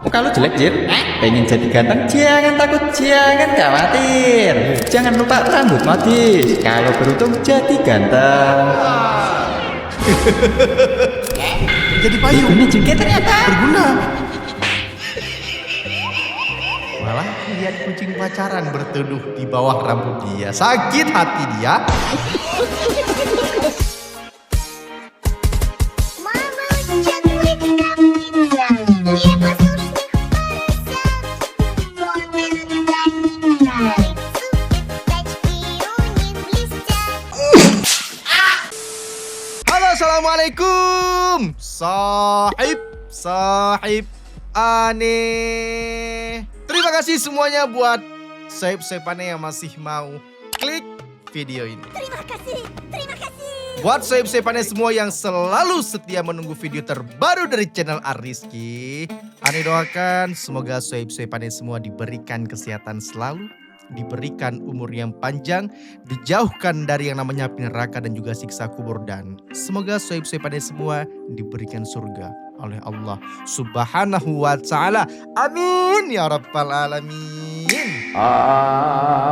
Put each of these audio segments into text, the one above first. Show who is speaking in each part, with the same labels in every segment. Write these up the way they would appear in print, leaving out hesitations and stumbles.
Speaker 1: Muka lu jelek, Jir. Pengen jadi ganteng, jangan takut, jangan khawatir. Jangan lupa rambut modis. Kalau beruntung jadi ganteng.
Speaker 2: Jadi payung.
Speaker 1: Ini juga ternyata
Speaker 2: Berguna. Malah lihat kucing pacaran berteduh di bawah rambut dia. Sakit hati dia. Halo, assalamualaikum. Sahib aneh. Terima kasih semuanya buat sahib aneh yang masih mau klik video ini.
Speaker 3: Terima kasih.
Speaker 2: Buat sahib aneh semua yang selalu setia menunggu video terbaru dari channel Ariski, Aneh doakan semoga sahib aneh semua diberikan kesehatan selalu, diberikan umur yang panjang, dijauhkan dari yang namanya api neraka dan juga siksa kubur, dan semoga sahib aneh semua diberikan surga oleh Allah Subhanahu wa ta'ala. Amin ya rabbal alamin.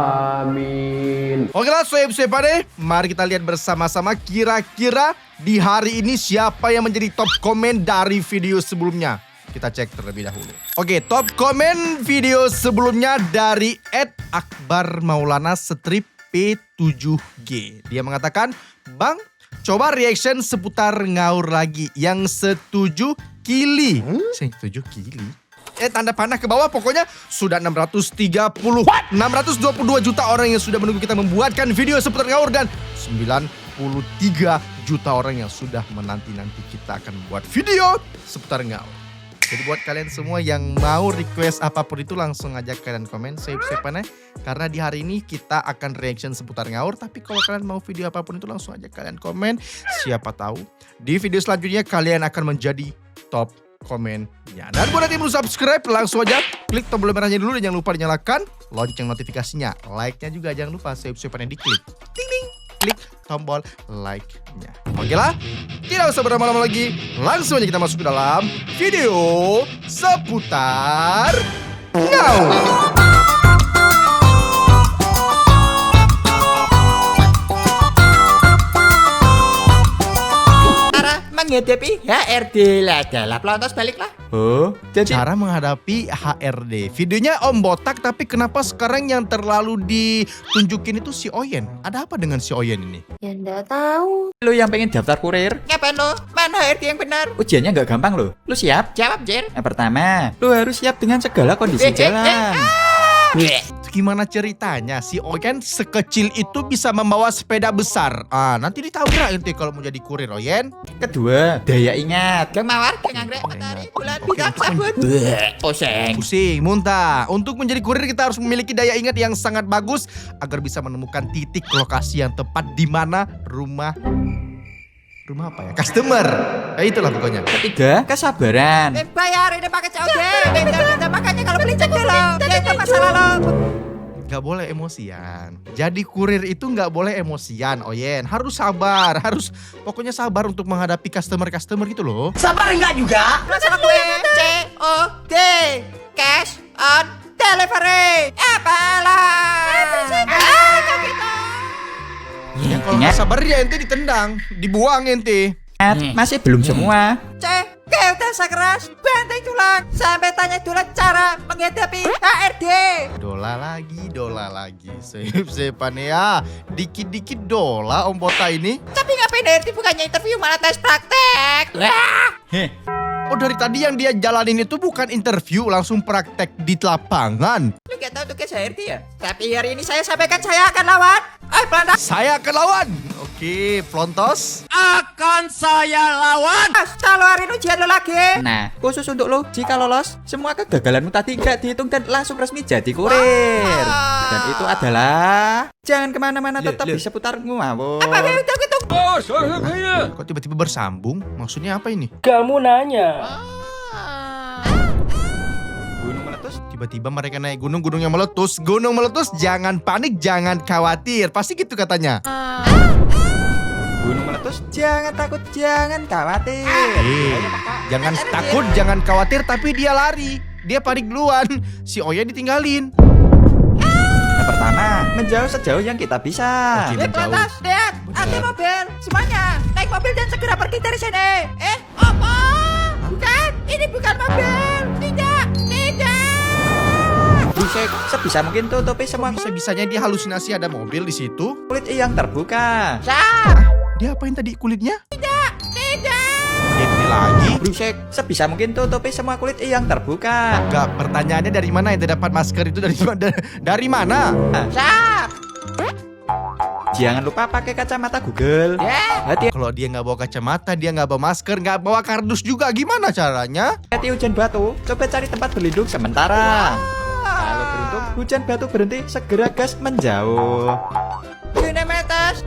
Speaker 1: Amin.
Speaker 2: Oke lah sahib aneh, mari kita lihat bersama-sama kira-kira di hari ini siapa yang menjadi top komen dari video sebelumnya. Kita cek terlebih dahulu. Oke, top komen video sebelumnya dari @akbarmaulana_p7g. Dia mengatakan, "Bang, coba reaction seputar ngaur lagi. Yang setuju kili." Yang setuju kili? Tanda panah ke bawah, pokoknya sudah 622 juta orang yang sudah menunggu kita membuatkan video seputar ngaur, dan 93 juta orang yang sudah menanti-nanti kita akan membuat video seputar ngaur. Jadi buat kalian semua yang mau request apapun itu, langsung aja kalian komen sahib aneh, karena di hari ini kita akan reaction seputar ngaur. Tapi kalau kalian mau video apapun itu, langsung aja kalian komen. Siapa tahu di video selanjutnya kalian akan menjadi top komennya. Dan buat yang belum subscribe, langsung aja klik tombol merahnya dulu dan jangan lupa dinyalakan lonceng notifikasinya. Like-nya juga jangan lupa sahib aneh diklik. Ting ting. Klik tombol like-nya. Oke lah, tidak usah berlama-lama lagi. Langsung aja kita masuk ke dalam video seputar ngaur.
Speaker 1: Menghadapi HRD lah, adalah pelontos balik lah. Oh, jadi
Speaker 2: Cara menghadapi HRD. Videonya Om Botak, tapi kenapa sekarang yang terlalu ditunjukin itu si Oyen? Ada apa dengan si Oyen ini?
Speaker 3: Ya enggak tahu.
Speaker 1: lu yang pengen daftar kurir,
Speaker 4: Ngapain lo? Mana HRD yang benar?
Speaker 1: ujiannya nggak gampang loh. Lu siap?
Speaker 4: Jawab, Jen.
Speaker 1: Yang pertama, lu harus siap dengan segala kondisi jalan.
Speaker 2: Gimana ceritanya si Oyen sekecil itu bisa membawa sepeda besar? Nanti ditabrak ente kalau mau jadi kurir, Oyen.
Speaker 1: Kedua, daya ingat.
Speaker 4: Gang mawar, gang anggrek, matahari, bulan,
Speaker 2: Oke,
Speaker 4: bintang, sabun.
Speaker 1: Pusing.
Speaker 2: Pusing, muntah. Untuk menjadi kurir kita harus memiliki daya ingat yang sangat bagus agar bisa menemukan titik lokasi yang tepat di mana rumah apa ya? Customer. Itulah pokoknya.
Speaker 1: Ketiga, kesabaran.
Speaker 4: Bayar ini pakai COD. Makanya kalau beli cek dulu. Ya itu masalah lo.
Speaker 2: Gak boleh emosian. Jadi kurir itu gak boleh emosian, Oyen. Harus sabar, pokoknya sabar untuk menghadapi customer gitu loh.
Speaker 4: Masalah gue COD. Cash on delivery. Apalah. Kok gitu.
Speaker 2: Ya kalau
Speaker 1: Ingat,
Speaker 2: gak sabar ya ente ditendang, dibuang ente.
Speaker 1: masih belum semua.
Speaker 4: Cek udah sekeras banteng tulang sampai tanya dulu cara menghadapi HRD.
Speaker 2: Dola lagi. Sahib aneh ya. Dikit-dikit dola Om Bota ini.
Speaker 4: Tapi ngapain HRD bukannya interview malah tes praktek? Wah.
Speaker 2: Oh, dari tadi yang dia jalanin itu bukan interview, langsung praktek di lapangan.
Speaker 4: Lu gak tahu tugas HRD ya? Tapi hari ini saya sampaikan saya akan lawan. Pelanda.
Speaker 2: Saya akan lawan. Oke, Plontos.
Speaker 4: Kalau hari ini ujian lo lagi.
Speaker 1: Nah, khusus untuk lo, jika lolos, semua kegagalanmu tadi gak dihitung dan langsung resmi jadi kurir. Dan itu adalah, jangan kemana-mana, tetap di seputar ngawur.
Speaker 4: Apa itu gitu?
Speaker 2: Kok tiba-tiba bersambung? Maksudnya apa ini?
Speaker 5: Kamu nanya.
Speaker 1: Gunung meletus.
Speaker 2: Tiba-tiba mereka naik gunung yang meletus. Gunung meletus, jangan panik, jangan khawatir. Pasti gitu katanya.
Speaker 1: Gunung meletus, jangan takut, jangan khawatir.
Speaker 2: Jangan takut, jangan khawatir, tapi dia lari. dia panik duluan. Si Oyen ditinggalin.
Speaker 1: Yang pertama, menjauh sejauh yang kita bisa.
Speaker 2: Oke.
Speaker 4: Lihat ke
Speaker 2: Menjauh.
Speaker 4: atas, lihat. Ada
Speaker 2: Benar.
Speaker 4: mobil. Semuanya naik mobil dan segera pergi dari sini. Apa? Bukan, ini bukan mobil. Tidak, tidak.
Speaker 1: Busek, sebisa mungkin tutupi semua
Speaker 2: Bisa-bisanya dia halusinasi ada mobil di situ.
Speaker 1: kulit yang terbuka.
Speaker 4: Sap,
Speaker 2: Dia apain tadi kulitnya?
Speaker 4: tidak.
Speaker 2: Ya ini lagi.
Speaker 1: Busek, sebisa mungkin tutupi semua kulit yang terbuka.
Speaker 2: Enggak, pertanyaannya dari mana yang terdapat masker itu dari mana?
Speaker 4: Sap.
Speaker 1: Jangan lupa pakai kacamata Google. Hati-hati
Speaker 2: Kalau dia nggak bawa kacamata, dia nggak bawa masker, nggak bawa kardus juga, gimana caranya?
Speaker 1: hujan batu. Coba cari tempat berlindung sementara. Kalau beruntung hujan batu berhenti, segera gas menjauh.
Speaker 4: Ini metas.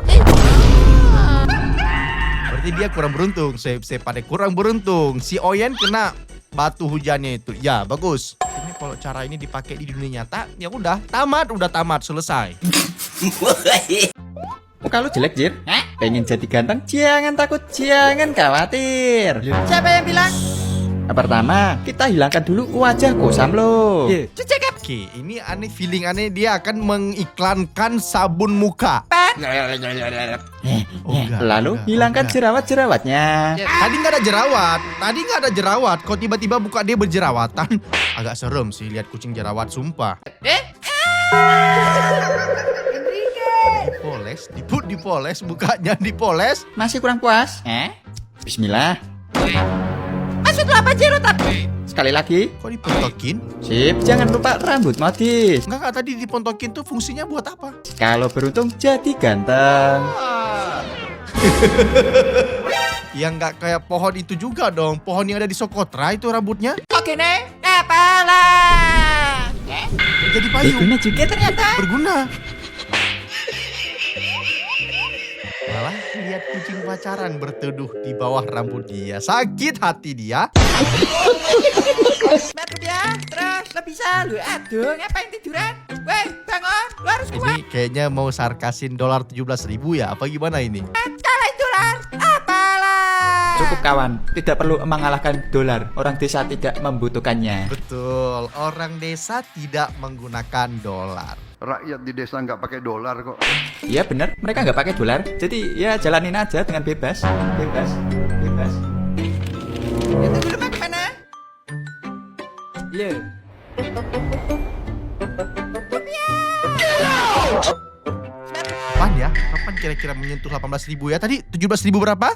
Speaker 2: Berarti dia kurang beruntung. Saya pada kurang beruntung. Si Oyen kena batu hujannya itu. Ya, bagus. Ini kalau cara ini dipakai di dunia nyata, ya udah tamat, selesai.
Speaker 1: Muka lu jelek, Jir. Pengen jadi ganteng? Jangan takut, jangan khawatir.
Speaker 4: Siapa yang bilang?
Speaker 1: Pertama, kita hilangkan dulu wajah kusam lo.
Speaker 4: Cuci kep.
Speaker 2: Oke, ini aneh, feeling aneh, dia akan mengiklankan sabun muka. Oh, enggak,
Speaker 1: Lalu
Speaker 2: enggak,
Speaker 1: hilangkan
Speaker 2: enggak.
Speaker 1: jerawat-jerawatnya.
Speaker 2: Tadi nggak ada jerawat. Kok tiba-tiba buka dia berjerawatan? Agak serem sih lihat kucing jerawat, sumpah. Dipoles, mukanya dipoles.
Speaker 1: Masih kurang puas? Bismillah.
Speaker 4: Maksud lo apa Jiro tapi?
Speaker 1: Sekali lagi.
Speaker 2: Kok dipontokin?
Speaker 1: Sip, jangan lupa rambut modis.
Speaker 2: Enggak, tadi dipontokin tuh fungsinya buat apa?
Speaker 1: Kalau beruntung jadi ganteng.
Speaker 2: Ya nggak kayak pohon itu juga dong. Pohon yang ada di Sokotra itu rambutnya
Speaker 4: Oke nih, apalah.
Speaker 2: jadi payung.
Speaker 1: Guna juga ternyata.
Speaker 2: Berguna. Malah lihat kucing pacaran berteduh di bawah rambut dia. Sakit hati dia.
Speaker 4: Mati ya, terus lo bisa lu aduh ngapain tiduran? Weh, bangun, lo harus kuat.
Speaker 2: Ini kayaknya mau sarkasin dolar 17.000 ya? Apa gimana ini?
Speaker 4: Kalahin dolar, apalah.
Speaker 1: Cukup kawan, tidak perlu mengalahkan dolar. Orang desa tidak membutuhkannya.
Speaker 2: Betul, orang desa tidak menggunakan dolar.
Speaker 5: Rakyat di desa nggak pakai dolar kok.
Speaker 1: Iya bener, mereka nggak pakai dolar. Jadi ya jalanin aja dengan bebas. Bebas.
Speaker 4: Itu dulu mah kemana?
Speaker 1: Iya.
Speaker 2: Kapan ya? Kapan kira-kira menyentuh 18.000 ya? Tadi 17.000 berapa?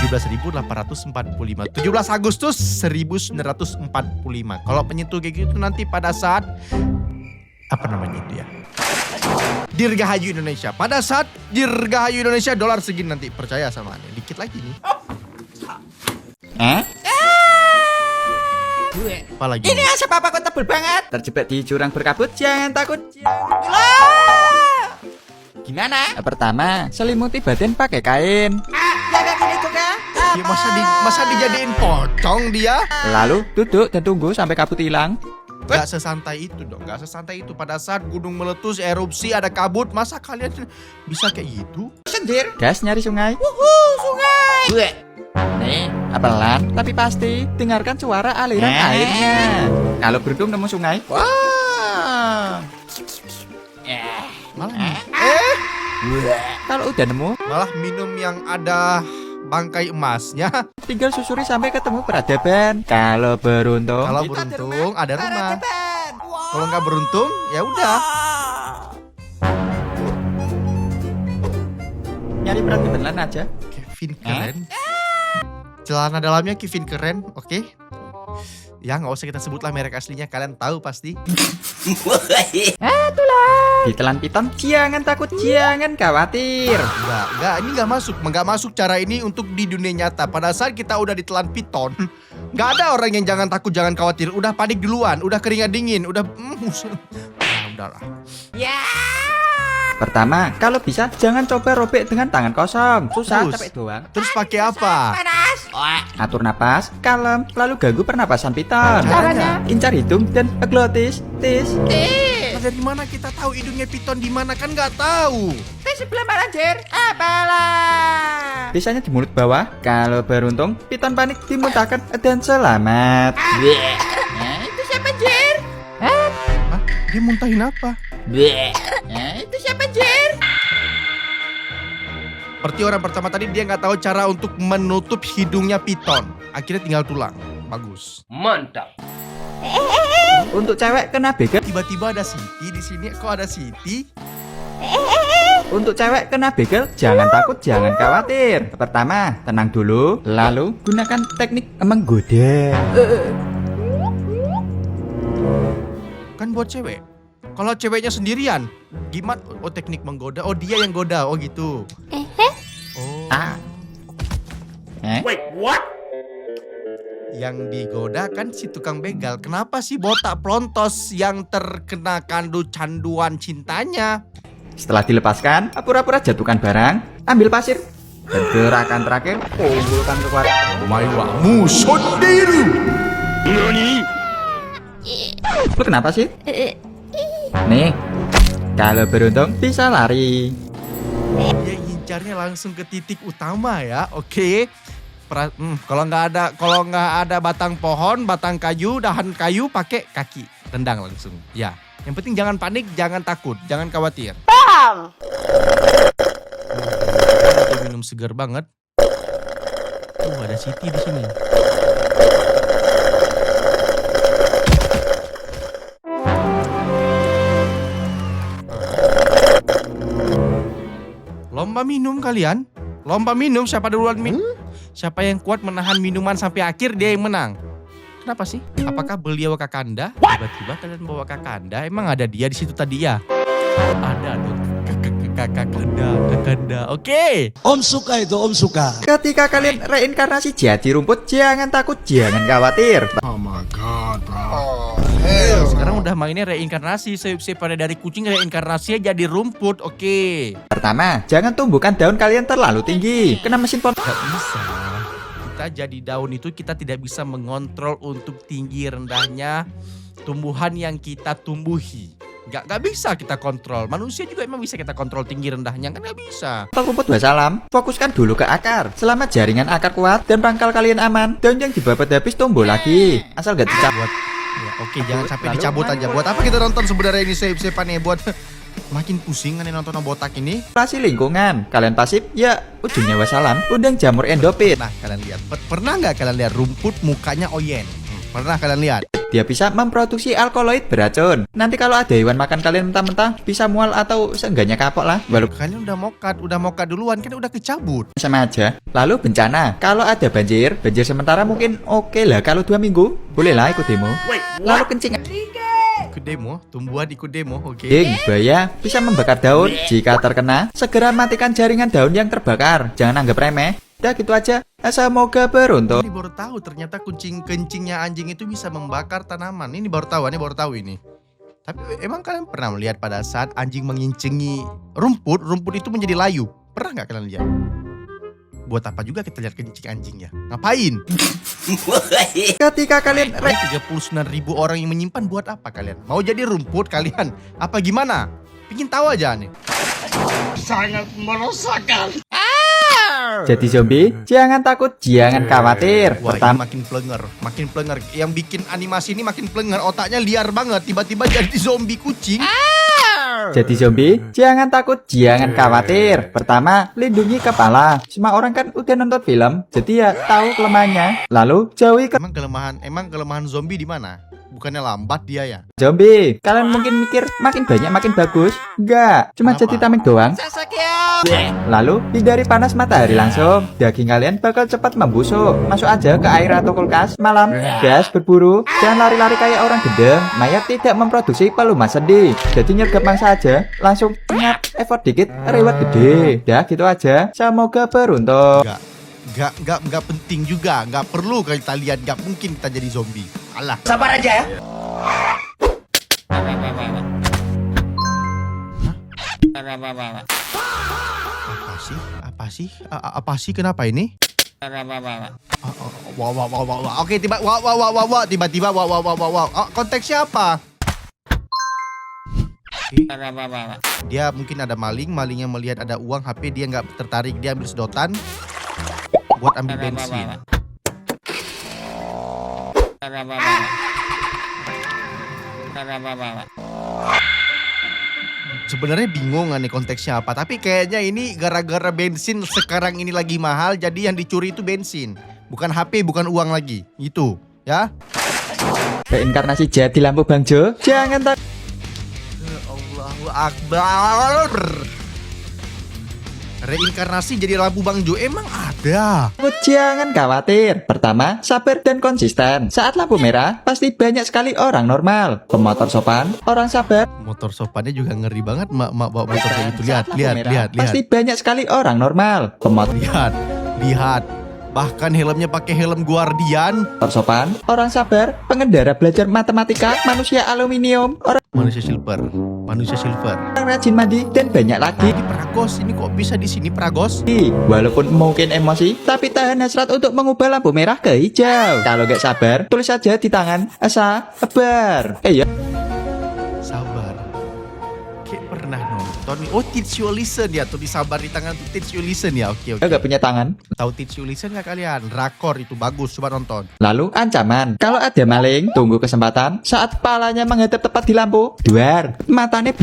Speaker 2: 17.845. 17 Agustus 1945. Kalau penyentuh kayak gitu nanti pada saat apa namanya itu ya? Dirgahayu Indonesia. Pada saat Dirgahayu Indonesia dolar segini nanti, percaya sama aneh. Dikit lagi nih. Apa lagi?
Speaker 4: Ini asap apa kok tebel banget?
Speaker 1: Terjebak di jurang berkabut, jangan takut.
Speaker 4: Gimana?
Speaker 1: Pertama, selimuti badan pakai kain.
Speaker 4: Jaga gini juga.
Speaker 2: Ya, masa dijadiin pocong dia?
Speaker 1: Lalu duduk dan tunggu sampai kabut hilang.
Speaker 2: Gak sesantai itu dong, gak sesantai itu. Pada saat gunung meletus, erupsi, ada kabut, masa kalian bisa kayak gitu?
Speaker 4: Sendir.
Speaker 1: Gas nyari sungai.
Speaker 4: Sungai.
Speaker 1: Nih, pelan tapi pasti dengarkan suara aliran airnya. Kalau beruntung nemu sungai. Wah.
Speaker 2: Malah,
Speaker 1: Kalau udah nemu,
Speaker 2: malah minum yang ada bangkai emasnya.
Speaker 1: tinggal susuri sampai ketemu peradaban. Kalau beruntung,
Speaker 2: Kalau
Speaker 4: Itu
Speaker 2: beruntung ada rumah.
Speaker 4: Peradaban. Wow.
Speaker 2: Kalau nggak beruntung, ya udah.
Speaker 1: nyari peradaban aja.
Speaker 2: Kevin keren. Celana dalamnya Kevin keren, oke? Ya nggak usah kita sebutlah merek aslinya, kalian tahu pasti.
Speaker 1: Ditelan piton, jangan takut, jangan khawatir.
Speaker 2: Enggak, ini nggak masuk cara ini untuk di dunia nyata. Pada saat kita udah ditelan piton, nggak ada orang yang jangan takut, jangan khawatir. Udah panik duluan, udah keringat dingin, udah, udahlah.
Speaker 4: Ya.
Speaker 1: Pertama, kalau bisa jangan coba robek dengan tangan kosong. Susah,
Speaker 2: Terus?
Speaker 1: capek doang.
Speaker 2: Terus pakai apa?
Speaker 4: Panas.
Speaker 1: Atur napas, kalem, lalu ganggu pernapasan piton.
Speaker 2: Caranya?
Speaker 1: Incar hidung dan glotis, tis.
Speaker 2: Nah, dari mana kita tahu hidungnya piton di mana, kan nggak tahu.
Speaker 4: Di sebelah mana, Jer? Apalah.
Speaker 1: Biasanya di mulut bawah. Kalau beruntung, piton panik dimuntahkan dan selamat.
Speaker 2: Dia muntahin apa?
Speaker 4: Itu siapa, Jir?
Speaker 2: Seperti orang pertama tadi dia nggak tahu cara untuk menutup hidungnya piton. Akhirnya tinggal tulang. Bagus.
Speaker 1: Untuk cewek kena begal.
Speaker 2: Tiba-tiba ada Siti di sini. Kok ada Siti?
Speaker 1: Untuk cewek kena begal, jangan takut, jangan khawatir. Pertama, tenang dulu, lalu gunakan teknik menggoda.
Speaker 2: Kan buat cewek. Kalau ceweknya sendirian, gimana? Oh, teknik menggoda. Oh, dia yang goda. Oh, gitu. Oh.
Speaker 1: Ah.
Speaker 2: Yang digoda kan si tukang begal. Kenapa sih botak pelontos yang terkena canduan cintanya?
Speaker 1: Setelah dilepaskan, pura-pura jatuhkan barang, ambil pasir. Dan gerakan terakhir, kumpulkan kekuatan.
Speaker 2: Maiwamu sendiri.
Speaker 1: Lu kenapa sih? Nih, kalau beruntung bisa lari.
Speaker 2: Dia ngincarnya langsung ke titik utama ya. Oke. Kalau nggak ada batang pohon, batang kayu, dahan kayu, pakai kaki tendang langsung. Ya. Yang penting jangan panik, jangan takut, jangan khawatir. Dia minum segar banget. Ada Siti di sini. Lomba minum kalian? Lomba minum siapa duluan Siapa yang kuat menahan minuman sampai akhir dia yang menang. Kenapa sih? Apakah beliau Kakanda? Tiba-tiba kalian bawa Kakanda, emang ada dia di situ tadi ya? Ada dong. Kakanda. Oke.
Speaker 6: Om suka itu, Om suka.
Speaker 1: Ketika kalian reinkarnasi jadi rumput, jangan takut, jangan khawatir.
Speaker 2: Sekarang udah mainnya reinkarnasi. Saya pada dari kucing reinkarnasinya jadi rumput. Oke.
Speaker 1: Pertama, jangan tumbuhkan daun kalian terlalu tinggi. Kena mesin pot.
Speaker 2: Gak bisa. Kita jadi daun itu kita tidak bisa mengontrol untuk tinggi rendahnya tumbuhan yang kita tumbuhi. Gak bisa kita kontrol. Manusia juga emang bisa kita kontrol tinggi rendahnya, kan gak bisa.
Speaker 1: Untuk rumput wassalam, fokuskan dulu ke akar. Selama jaringan akar kuat dan pangkal kalian aman, daun yang dibabat habis tumbuh lagi. Asal gak dicabut.
Speaker 2: Ya, oke, jangan sampai dicabut aja. Buat apa kita nonton sebenarnya ini save-savean buat makin pusing kan nonton botak ini.
Speaker 1: Pasti lingkungan. Kalian pasif, ya ujungnya wassalam. Undang jamur endopit.
Speaker 2: Nah, kalian lihat. Pernah nggak kalian lihat rumput mukanya oyen? Pernah kalian lihat?
Speaker 1: Dia bisa memproduksi alkaloid beracun. Nanti kalau ada hewan makan kalian mentah-mentah, bisa mual atau seenggaknya kapok lah. Walaupun
Speaker 2: Kalian udah mokat duluan, kan udah kecabut.
Speaker 1: sama aja. Lalu bencana. Kalau ada banjir sementara mungkin oke lah. Kalau 2 minggu, bolehlah ikut demo. Lalu kencing.
Speaker 2: Ikut demo, tumbuhan ikut demo, oke.
Speaker 1: Buaya bisa membakar daun. Jika terkena, segera matikan jaringan daun yang terbakar. Jangan anggap remeh. Udah gitu aja. Semoga beruntung.
Speaker 2: Ini baru tahu ternyata kencingnya anjing itu bisa membakar tanaman. Ini baru tahu ini. Tapi emang kalian pernah melihat pada saat anjing mengincingi rumput itu menjadi layu? Pernah nggak kalian lihat? Buat apa juga kita lihat kencing anjingnya? Ngapain?
Speaker 1: Ketika kalian
Speaker 2: 39.000 orang yang menyimpan buat apa kalian? Mau jadi rumput kalian? Apa gimana? Pingin tahu aja nih.
Speaker 6: Sangat meresahkan.
Speaker 1: jadi zombie, jangan takut, jangan khawatir.
Speaker 2: Wah,
Speaker 1: Pertama,
Speaker 2: ini makin plenger. Yang bikin animasi ini makin plenger. Otaknya liar banget. Tiba-tiba jadi zombie kucing.
Speaker 1: jadi zombie, jangan takut, jangan khawatir. Pertama, lindungi kepala. Semua orang kan udah nonton film, jadi ya tahu kelemahannya. Lalu jauhi ke
Speaker 2: Emang kelemahan zombie di mana? Bukannya lambat dia ya?
Speaker 1: zombie. Kalian mungkin mikir makin banyak makin bagus. Enggak, cuma
Speaker 2: Kenapa?
Speaker 1: jadi tameng doang.
Speaker 4: Sasakyo.
Speaker 1: Lalu hindari panas matahari langsung. Daging kalian bakal cepat membusuk. Masuk aja ke air atau kulkas. Malam, gas berburu. Jangan lari-lari kayak orang gendeng. Mayat tidak memproduksi pelumas sendi. Jadi nyergap mangsa aja. Langsung ingat, effort dikit, reward gede. Dah gitu aja. Semoga beruntung.
Speaker 2: Enggak penting juga. Enggak perlu kita lihat. Enggak mungkin kita jadi zombie. Alah.
Speaker 4: Sabar aja ya.
Speaker 2: Apa sih? Kenapa ini? Oke, tiba-tiba konteksnya apa? Dia mungkin ada malingnya melihat ada uang HP, dia nggak tertarik, dia ambil sedotan buat ambil bensin. Sebenarnya bingung nih konteksnya apa, tapi kayaknya ini gara-gara bensin sekarang ini lagi mahal, jadi yang dicuri itu bensin, bukan HP, bukan uang lagi. Itu, ya.
Speaker 1: Reinkarnasi jahat di lampu Bang Jo. Jangan tak.
Speaker 2: Allahu Akbar. Reinkarnasi jadi lampu Bang Jo emang ada.
Speaker 1: Jangan khawatir. Pertama, sabar dan konsisten. Saat lampu merah, pasti banyak sekali orang normal. Pemotor sopan, orang sabar.
Speaker 2: Motor sopannya juga ngeri banget, mak bawa motor kayak gitu.
Speaker 1: Saat lampu merah,
Speaker 2: Lihat.
Speaker 1: Pasti banyak sekali orang normal. Pemotor
Speaker 2: Lihat. Bahkan helmnya pakai helm Guardian.
Speaker 1: sopan, orang sabar, pengendara belajar matematika, manusia aluminium, orang
Speaker 2: Manusia silver.
Speaker 1: rajin mandi, dan banyak lagi.
Speaker 2: Di Pragos, ini kok bisa di sini Pragos?
Speaker 1: Walaupun mungkin emosi, tapi tahan hasrat untuk mengubah lampu merah ke hijau. Kalau gak sabar, tulis saja di tangan, sabar. Ya.
Speaker 2: Sabar. Kayak pernah nonton. Oh, Teach You Listen ya. Tulis sabar di tangan tuh Teach You Listen ya. Oke.
Speaker 1: Gak punya tangan.
Speaker 2: Tahu Teach You Listen nggak kalian? Drakor itu bagus, coba nonton.
Speaker 1: Lalu ancaman. Kalau ada maling, tunggu kesempatan. Saat palanya menghadap tepat di lampu, duar, matanya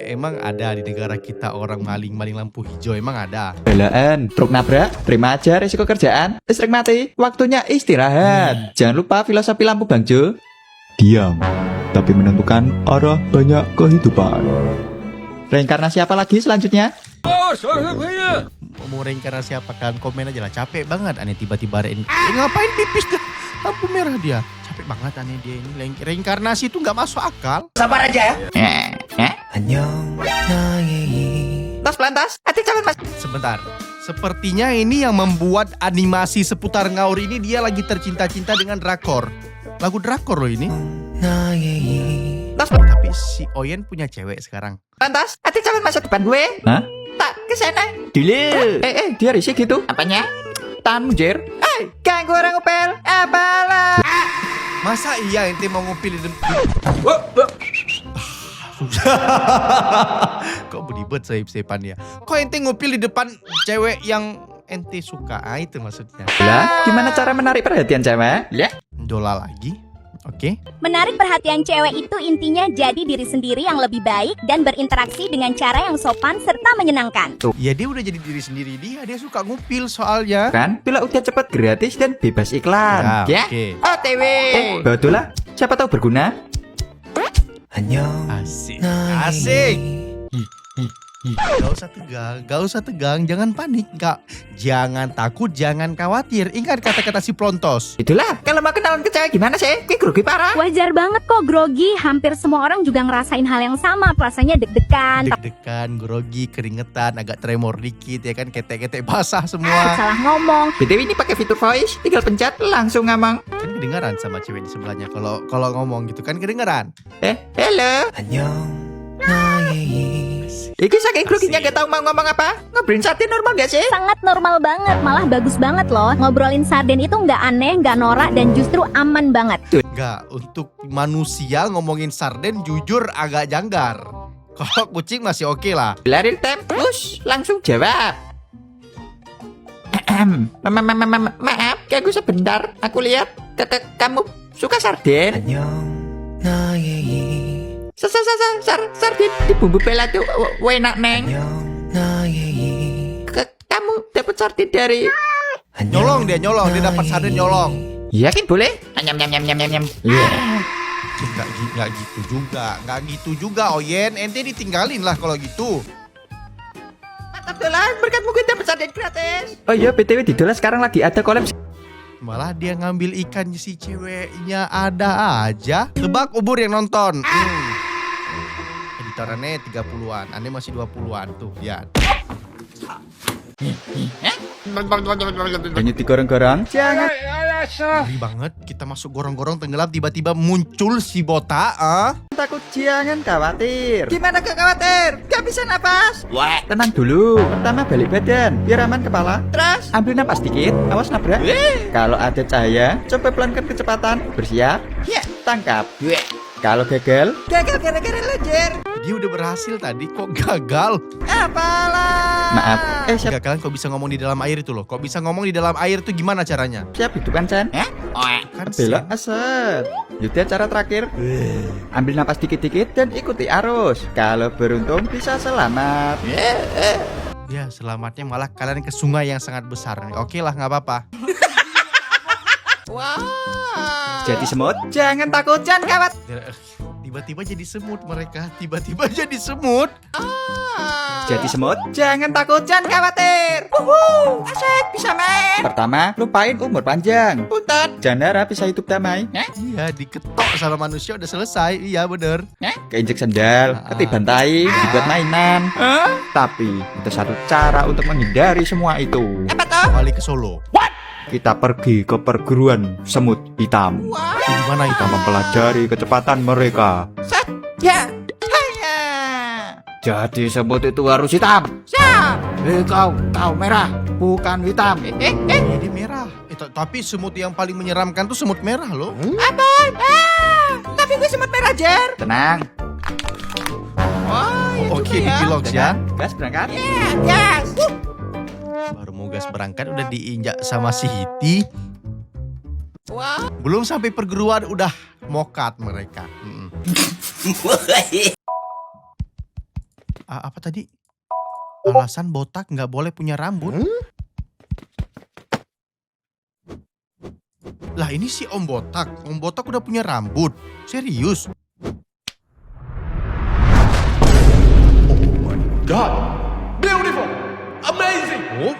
Speaker 2: Emang ada di negara kita orang maling lampu hijau, emang ada.
Speaker 1: belaan. Truk nabrak, terima aja resiko kerjaan. Listrik mati, waktunya istirahat. Jangan lupa filosofi lampu Bang Jo. Diam, tapi menentukan arah banyak kehidupan. Reinkarnasi apa lagi selanjutnya?
Speaker 2: Mau reinkarnasi apa kan? Komen aja lah. Capek banget aneh tiba-tiba ngapain pipis dah? Lampu merah dia. Capek banget aneh dia ini. Reinkarnasi itu nggak masuk akal.
Speaker 4: Sabar aja ya.
Speaker 1: Tas pelantas, hati calon mas.
Speaker 2: Sebentar. Sepertinya ini yang membuat animasi seputar ngaur ini dia lagi tercinta-cinta dengan drakor. Lagu drakor loh ini. Tapi si Oyen punya cewek sekarang.
Speaker 1: Pelantas, hati calon masa depan gue. Hah? Tak kesana dulu. Dia risih gitu. Apanya? Tahan mujir. Ganggu orang ngupel. Apalah.
Speaker 2: Masa iya ente mau ngupil di Kok beribet sayap-sayapan ya? Kok ente ngupil di depan cewek yang ente suka? Itu maksudnya.
Speaker 1: Lah, gimana cara menarik perhatian cewek? Ya.
Speaker 2: Dola lagi. Oke.
Speaker 3: Menarik perhatian cewek itu intinya jadi diri sendiri yang lebih baik dan berinteraksi dengan cara yang sopan serta menyenangkan.
Speaker 2: Ya dia udah jadi diri sendiri dia suka ngupil soalnya.
Speaker 1: Kan, bila udah cepet gratis dan bebas iklan.
Speaker 2: Ya,
Speaker 1: Ya.
Speaker 2: oke.
Speaker 1: OTW. Betul lah. Siapa tahu berguna.
Speaker 2: Asik. Gak usah tegang, jangan panik, jangan takut, jangan khawatir. Ingat kata-kata si Plontos.
Speaker 1: Itulah, kalau mau kenalan ke cewek gimana sih? Kayak grogi parah.
Speaker 3: Wajar banget kok grogi, hampir semua orang juga ngerasain hal yang sama, rasanya deg-degan,
Speaker 2: Deg-degan, grogi, keringetan, agak tremor dikit ya kan, ketek-ketek basah semua.
Speaker 3: salah ngomong.
Speaker 1: BTW ini pakai fitur voice, tinggal pencet langsung ngomong.
Speaker 2: Kan kedengaran sama cewek di sebelahnya kalau ngomong gitu kan kedengaran.
Speaker 1: Hello. Iki saking groginya gak tau mau ngomong apa. Ngobrolin sarden normal gak sih?
Speaker 3: Sangat normal banget, malah bagus banget loh. Ngobrolin sarden itu nggak aneh, nggak norak, dan justru aman banget.
Speaker 2: Enggak, untuk manusia ngomongin sarden jujur agak janggar. Kalau kucing masih oke lah.
Speaker 1: Bilarin tempus, langsung jawab. Maaf, kayak gue sebentar. Aku lihat kamu suka sarden. Sarden di bumbu bela tuh enak neng. Kamu dapat sarden dari
Speaker 2: Nyolong dia dapat sarden nyolong.
Speaker 1: yakin boleh? Nyam.
Speaker 2: Nggak gitu juga Oyen, ente ditinggalin lah kalau gitu.
Speaker 1: Mantap dolan, berkatmu gue dapat sarden gratis. Oh iya, BTW di dolan sekarang lagi ada collab.
Speaker 2: Malah dia ngambil ikan si ceweknya ada aja. Tebak ubur yang nonton. Editorannya 30-an, aneh masih 20-an tuh, lihat.
Speaker 1: Banyak digorong-gorong. Jangan.
Speaker 2: Ngeri banget, kita masuk gorong-gorong tenggelam tiba-tiba muncul si botak.
Speaker 1: Takut, jangan khawatir. Gimana gak khawatir? Gak bisa napas. Wah, tenang dulu. Pertama balik badan, biar aman kepala. Terus ambil napas dikit, awas nabrak. Kalau ada cahaya, coba pelankan kecepatan. Bersiap. Ya, tangkap. Kalau gagal gara-gara lenjer.
Speaker 2: Dia Dia udah berhasil tadi, kok gagal?
Speaker 4: Apalah.
Speaker 1: Maaf. Siap,
Speaker 2: Gak, kalian kok bisa ngomong di dalam air itu loh. Kok bisa ngomong di dalam air itu gimana caranya?
Speaker 1: siap itu kan, Chan?
Speaker 2: Kan
Speaker 1: Belok aset. Yudha cara terakhir. Ambil napas dikit-dikit dan ikuti arus. Kalau beruntung bisa selamat.
Speaker 2: ya selamatnya malah kalian ke sungai yang sangat besar. Oke lah, nggak apa-apa.
Speaker 4: Wah.
Speaker 1: Jadi semut, jangan takut, Chan kawat.
Speaker 2: Tiba-tiba jadi semut mereka. Tiba-tiba jadi semut.
Speaker 1: Jadi semut, jangan takut, jangan khawatir.
Speaker 4: Asik bisa main.
Speaker 1: Pertama, lupain umur panjang.
Speaker 4: Buntut.
Speaker 1: Jangan harap bisa hidup damai.
Speaker 2: Iya, diketok sama manusia udah selesai. Iya bener.
Speaker 1: Keinjek sendal, ketiban tai, dibuat mainan. Tapi, ada satu cara untuk menghindari semua itu.
Speaker 4: Apa tuh?
Speaker 2: Balik ke Solo.
Speaker 1: Kita pergi ke perguruan semut hitam.
Speaker 2: Di mana itu?
Speaker 1: Kita mempelajari kecepatan mereka.
Speaker 4: Set. Ya. Saya.
Speaker 1: Jadi semut itu harus hitam.
Speaker 4: Siap.
Speaker 1: Kau merah, bukan hitam.
Speaker 2: Ini merah. Tapi semut yang paling menyeramkan tuh semut merah loh.
Speaker 4: Aboy. Tapi gue semut merah, Jer.
Speaker 1: Tenang.
Speaker 4: Oh, ya
Speaker 2: Oke,
Speaker 4: juga
Speaker 2: di Pilox ya.
Speaker 1: Gas berangkat.
Speaker 4: Yes.
Speaker 2: Baru mau gas berangkat udah diinjak sama si Hiti.
Speaker 4: Wah.
Speaker 2: Belum sampai perguruan udah mokat mereka. Apa tadi? Alasan botak nggak boleh punya rambut? Lah ini si Om Botak. Om Botak udah punya rambut. Serius? Oh.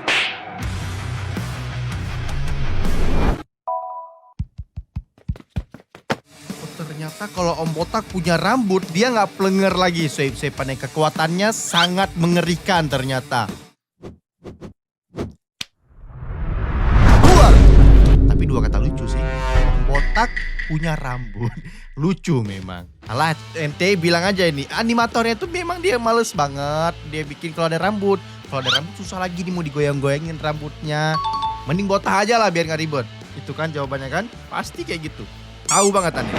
Speaker 2: Ternyata kalau Om Botak punya rambut, dia nggak plenger lagi. Swipe-swipeannya kekuatannya sangat mengerikan ternyata. Tapi dua kata lucu sih. Om Botak punya rambut. Lucu memang. Alah, ente bilang aja ini. Animatornya tuh memang dia males banget. Dia bikin kalau ada rambut. Kalau ada rambut susah lagi nih mau digoyang-goyangin rambutnya. Mending botak aja lah biar nggak ribet. Itu kan jawabannya kan? Pasti kayak gitu. Tahu banget aneh.